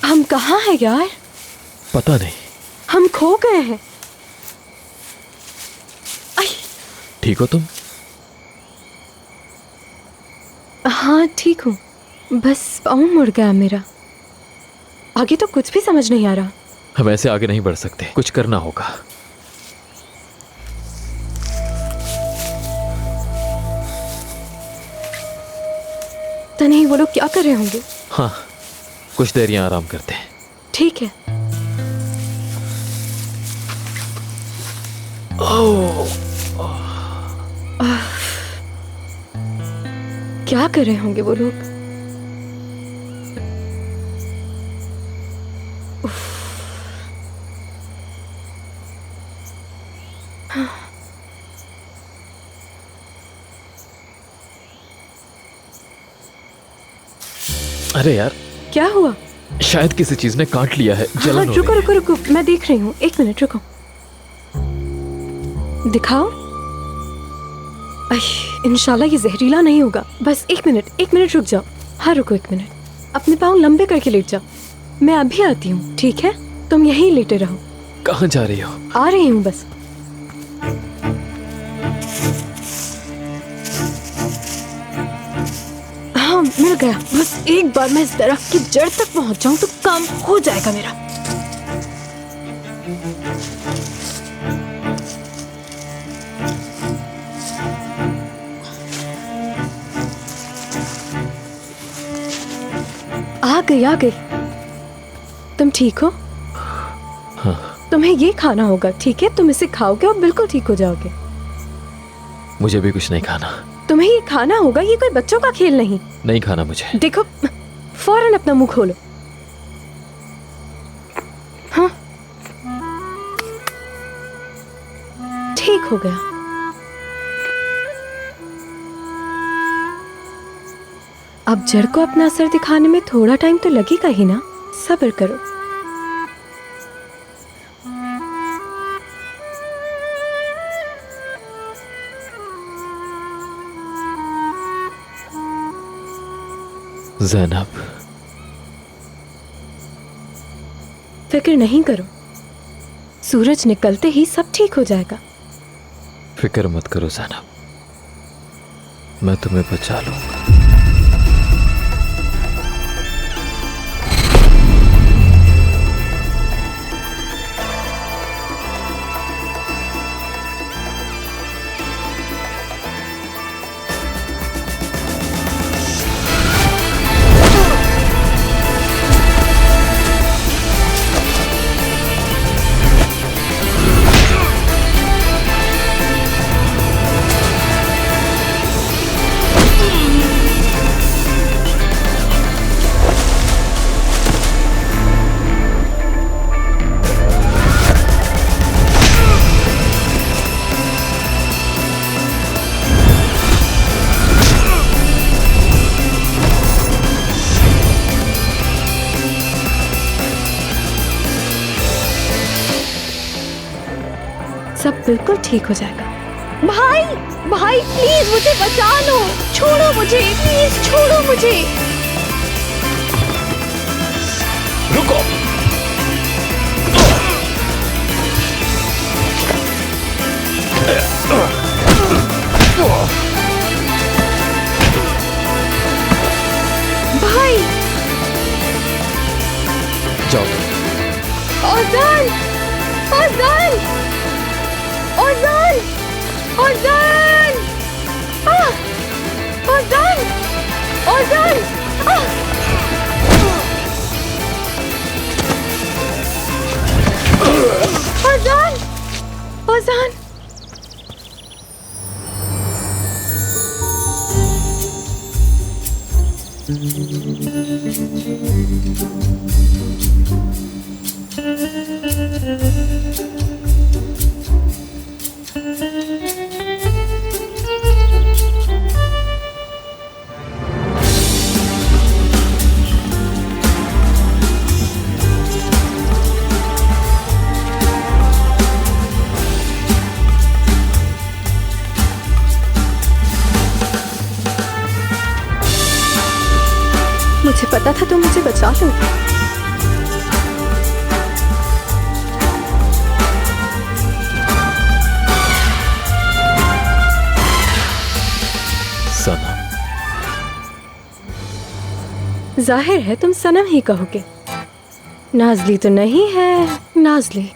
हम कहाँ हैं यार? पता नहीं। हम खो गए हैं। ठीक हो तुम? हाँ ठीक हूँ, बस पाँव मुड़ गया मेरा। आगे तो कुछ भी समझ नहीं आ रहा। हम ऐसे आगे नहीं बढ़ सकते, कुछ करना होगा। तो नहीं, वो लोग क्या कर रहे होंगे? हाँ, कुछ देर यहाँ आराम करते हैं। ठीक है। क्या कर रहे होंगे वो लोग? अरे यार, क्या हुआ? शायद किसी चीज ने काट लिया है। हाँ, जलन हो रुको रही रुको रुको, मैं देख रही हूँ। एक मिनट रुको, दिखाओ। इंशाल्लाह ये जहरीला नहीं होगा। बस एक मिनट रुक जाओ। हाँ रुको एक मिनट, अपने पाँव लंबे करके लेट जाओ। मैं अभी आती हूँ, ठीक है? तुम यहीं लेटे रहो। है। कहाँ जा रही हो? आ रही हूँ बस। हाँ मिल गया। बस एक बार मैं इस दरख्त की जड़ तक पहुंच जाऊं तो काम हो जाएगा मेरा। आ गई। तुम ठीक हो? हाँ। तुम्हें ये खाना होगा, ठीक है? तुम इसे खाओगे और बिल्कुल ठीक हो जाओगे। मुझे भी कुछ नहीं खाना। तुम्हें ये खाना होगा, ये कोई बच्चों का खेल नहीं। नहीं खाना मुझे। देखो, फौरन अपना मुंह खोलो। हाँ, ठीक हो गया। अब जड़ को अपना असर दिखाने में थोड़ा टाइम तो लगेगा ही ना। सब्र करो। ज़ैनब, फिक्र नहीं करो, सूरज निकलते ही सब ठीक हो जाएगा। फिक्र मत करो ज़ैनब, मैं तुम्हें बचा लूंगा। सब बिल्कुल ठीक हो जाएगा। भाई भाई प्लीज मुझे बचा लो, छोड़ो मुझे, प्लीज छोड़ो मुझे। रुको। भाई जाओ। औज़ान, औज़ान, औज़ान, औज़ान, औज़ान, औज़ान, औज़ान, औज़ान। मुझे पता था तुम मुझे बचा लोगे। जाहिर है तुम सनम ही कहोगे। नाजली तो नहीं है, नाजली।